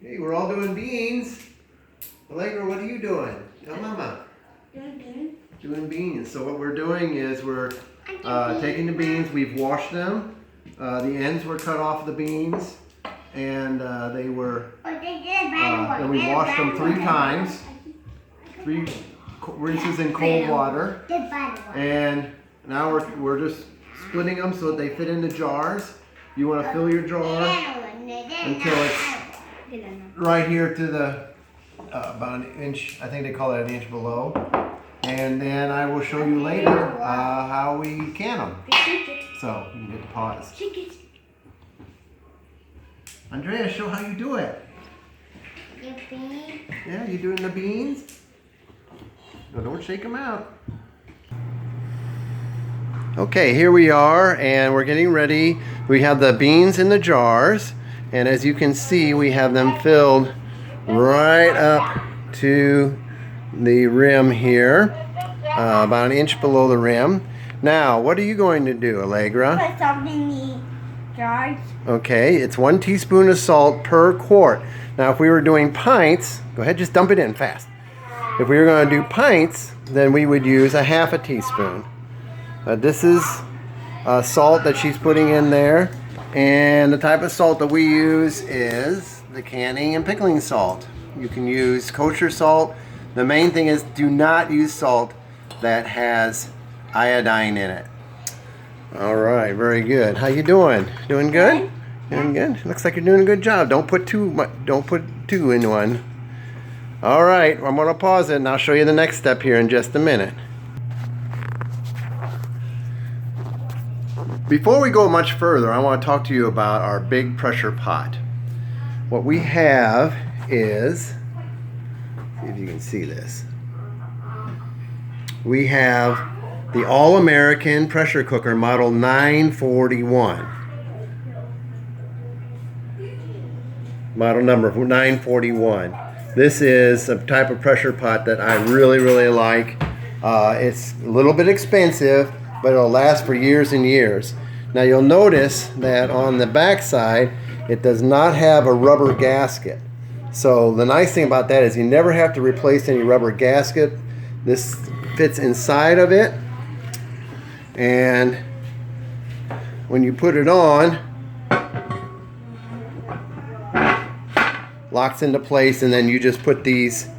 Hey, we're all doing beans. Allegra, what are you doing? Tell Mama. Doing beans. Doing beans. So what we're doing is we're taking the beans. We've washed them. The ends were cut off the beans, and they were. And we washed them 3 times. 3 rinses in cold water. And now we're just splitting them so that they fit into jars. You want to fill your jar until it's right here to the about an inch. I think they call it an inch below. And then I will show you later how we can them. So you can get the pause. Andrea, show how you do it. Yeah, you doing the beans? No, don't shake them out. Okay, here we are, and we're getting ready. We have the beans in the jars, and as you can see, we have them filled right up to the rim here, about an inch below the rim. Now, what are you going to do, Allegra? Put something in the jars. Okay, it's 1 teaspoon of salt per quart. Now, if we were doing pints, go ahead, just dump it in fast. If we were going to do pints, then we would use a half a teaspoon. This is salt that she's putting in there, and the type of salt that we use is the canning and pickling salt. You can use kosher salt. The main thing is do not use salt that has iodine in it. All right, very good. How you doing? Doing good? Doing good. Looks like you're doing a good job. Don't put too much. Don't put 2 in one. All right, I'm going to pause it, and I'll show you the next step here in just a minute. Before we go much further, I want to talk to you about our big pressure pot. What we have is, see if you can see this. We have the All-American pressure cooker model 941. Model number 941. This is a type of pressure pot that I really, really like. It's a little bit expensive, but it'll last for years and years. Now you'll notice that on the back side, it does not have a rubber gasket. So the nice thing about that is you never have to replace any rubber gasket. This fits inside of it, and when you put it on, locks into place, and then you just put these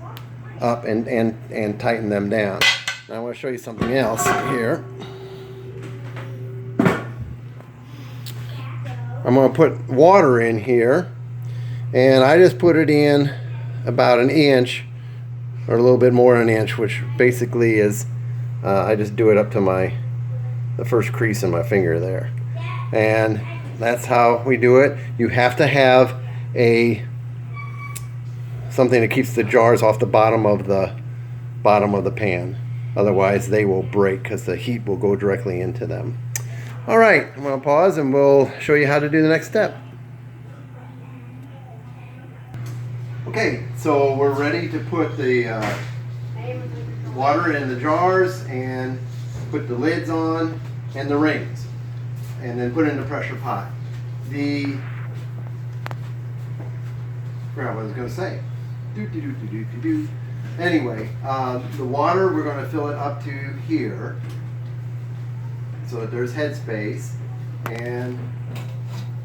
up and tighten them down. Now I want to show you something else here. I'm going to put water in here, and I just put it in about an inch or a little bit more than an inch, which basically is I just do it up to the first crease in my finger there, and that's how we do it. You have to have something that keeps the jars off the bottom of the pan. Otherwise they will break because the heat will go directly into them. All right, I'm going to pause and we'll show you how to do the next step. Okay, so we're ready to put the water in the jars and put the lids on and the rings, and then put it in the pressure pot. I forgot what I was going to say. Anyway, the water, we're going to fill it up to here so that there's headspace, and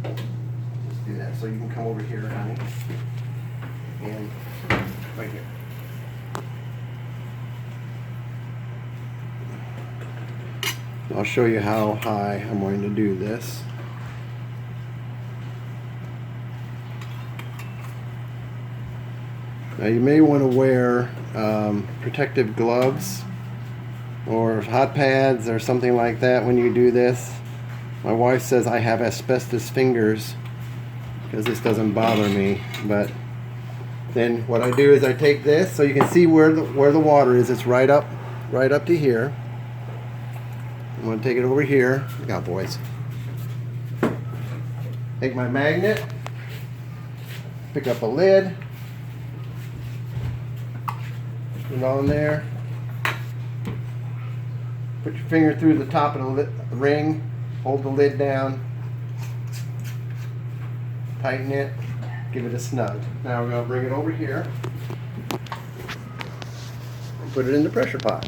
let's do that so you can come over here, honey, and right here. I'll show you how high I'm going to do this. Now you may want to wear protective gloves or hot pads or something like that when you do this. My wife says I have asbestos fingers because this doesn't bother me, but then what I do is I take this so you can see where the water is. It's right up to here. I'm going to take it over here. Look out, boys. Take my magnet, pick up a lid, put it on there. Put your finger through the top of the ring, hold the lid down, tighten it, Give it a snug. Now we're going to bring it over here and put it in the pressure pot.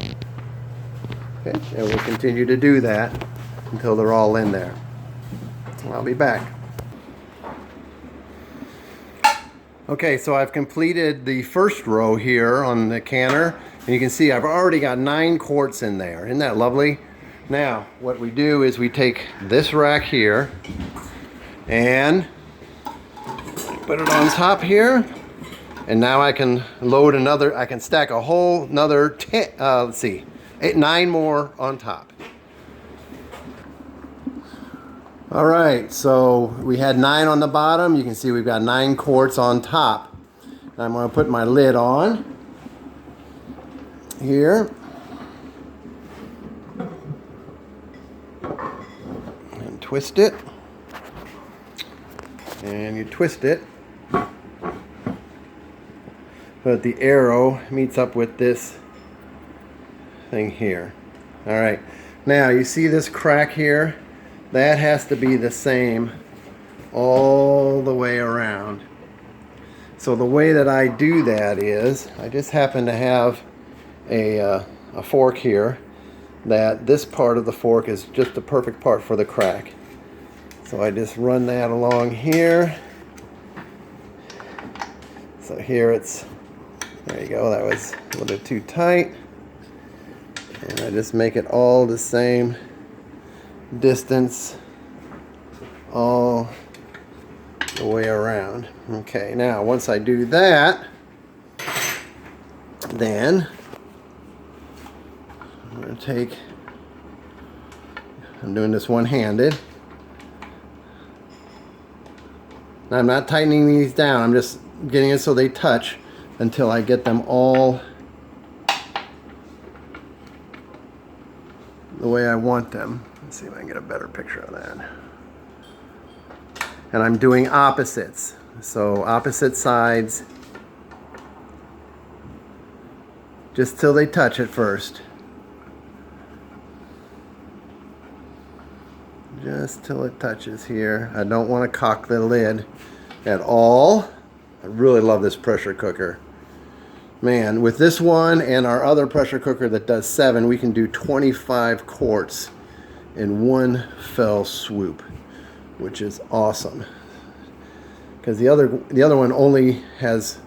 Okay, and we'll continue to do that until they're all in there. I'll be back. Okay, so I've completed the first row here on the canner, and you can see I've already got 9 quarts in there. Isn't that lovely? Now, what we do is we take this rack here and put it on top here, and now I can load another, I can stack a whole another 10, let's see, 9 more on top. All right, so we had 9 on the bottom. You can see we've got 9 quarts on top. I'm going to put my lid on here. And twist it. And you twist it. But the arrow meets up with this thing here. All right, now you see this crack here? That has to be the same all the way around. So the way that I do that is, I just happen to have a fork here, that this part of the fork is just the perfect part for the crack. So I just run that along here. So here it's, there you go, that was a little bit too tight. And I just make it all the same distance all the way around. Okay, now once I do that, then I'm going to take, I'm doing this one-handed. Now I'm not tightening these down, I'm just getting it so they touch until I get them all the way I want them. Let's see if I can get a better picture of that. And I'm doing opposites. So opposite sides, just till they touch it first. Just till it touches here. I don't want to cock the lid at all. I really love this pressure cooker. Man, with this one and our other pressure cooker that does 7, we can do 25 quarts in one fell swoop, which is awesome. Because the other one only has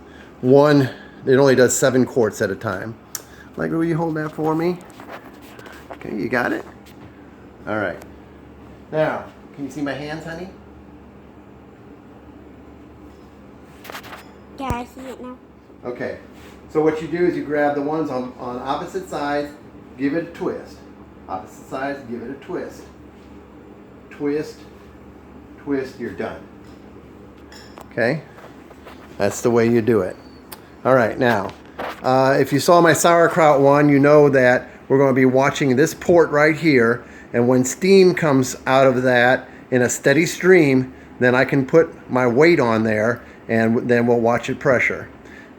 one, it only does 7 quarts at a time. Like, will you hold that for me? Okay, you got it? All right. Now, can you see my hands, honey? Yeah, I see it now. Okay. So what you do is you grab the ones on opposite sides, give it a twist. Opposite sides, give it a twist. Twist, twist, you're done. Okay? That's the way you do it. All right, now, if you saw my sauerkraut one, you know that we're going to be watching this port right here, and when steam comes out of that in a steady stream, then I can put my weight on there, and then we'll watch it pressure.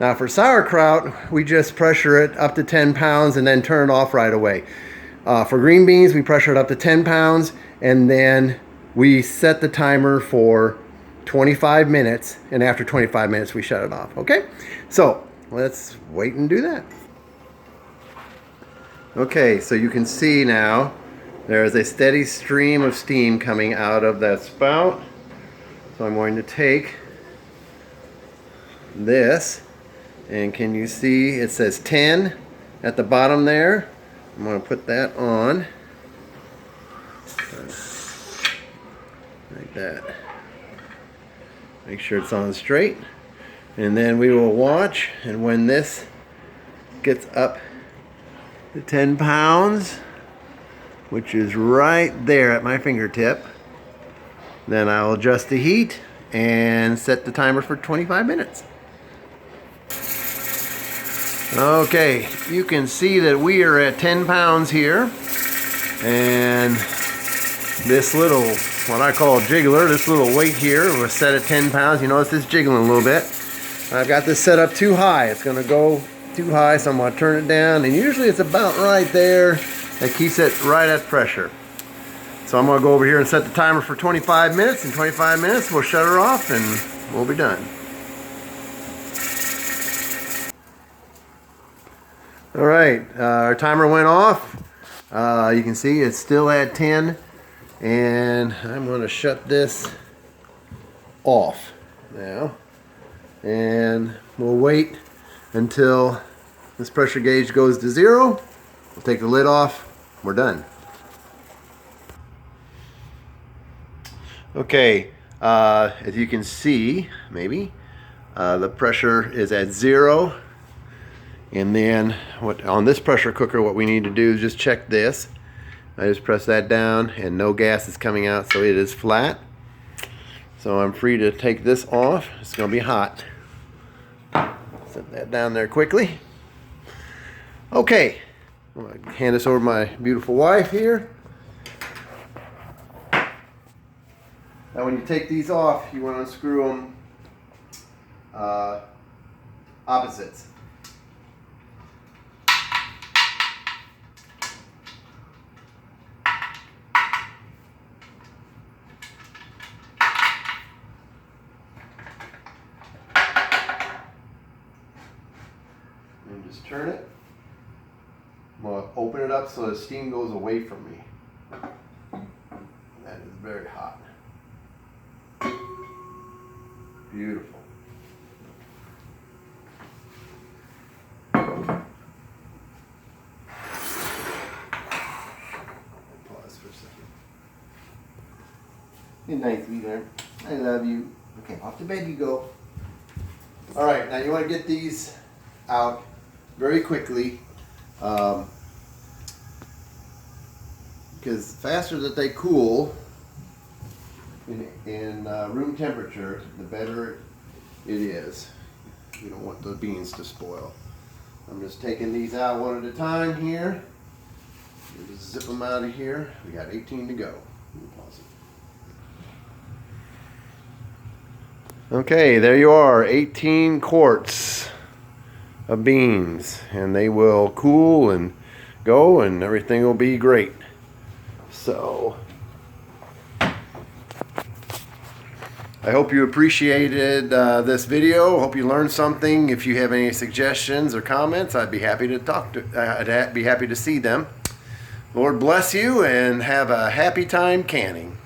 Now for sauerkraut, we just pressure it up to 10 pounds and then turn it off right away. For green beans, we pressure it up to 10 pounds and then we set the timer for 25 minutes, and after 25 minutes we shut it off. Okay, so let's wait and do that. Okay, so you can see now there is a steady stream of steam coming out of that spout. So I'm going to take this, and can you see it says 10 at the bottom there? I'm going to put that on like that. Make sure it's on straight, and then we will watch, and when this gets up to 10 pounds, which is right there at my fingertip, then I'll adjust the heat and set the timer for 25 minutes. Okay, you can see that we are at 10 pounds here, and this little, what I call jiggler, this little weight here was set at 10 pounds. You notice it's jiggling a little bit. I've got this set up too high. It's going to go too high, so I'm going to turn it down, and usually it's about right there. That keeps it right at pressure. So I'm going to go over here and set the timer for 25 minutes. In 25 minutes, we'll shut her off and we'll be done. All right, our timer went off. You can see it's still at 10, and I'm going to shut this off now, and we'll wait until this pressure gauge goes to 0. We'll take the lid off. We're done. Okay, as you can see, maybe the pressure is at 0. And then on this pressure cooker, what we need to do is just check this. I just press that down and no gas is coming out, so it is flat. So I'm free to take this off. It's going to be hot. Set that down there quickly. Okay, I'm going to hand this over to my beautiful wife here. Now when you take these off, you want to unscrew them opposites. And just turn it. I'm going to open it up so the steam goes away from me. That is very hot. Beautiful. Pause for a second. Good night, sweetheart. I love you. Okay, off to bed you go. All right, now you want to get these out very quickly, because the faster that they cool in room temperature, the better it is. You don't want the beans to spoil. I'm just taking these out one at a time here. Just zip them out of here. We got 18 to go. Pause it. Okay, there you are, 18 quarts of beans, and they will cool and go and everything will be great. So I hope you appreciated this video. Hope you learned something. If you have any suggestions or comments, I'd be happy to I'd be happy to see them. Lord bless you and have a happy time canning.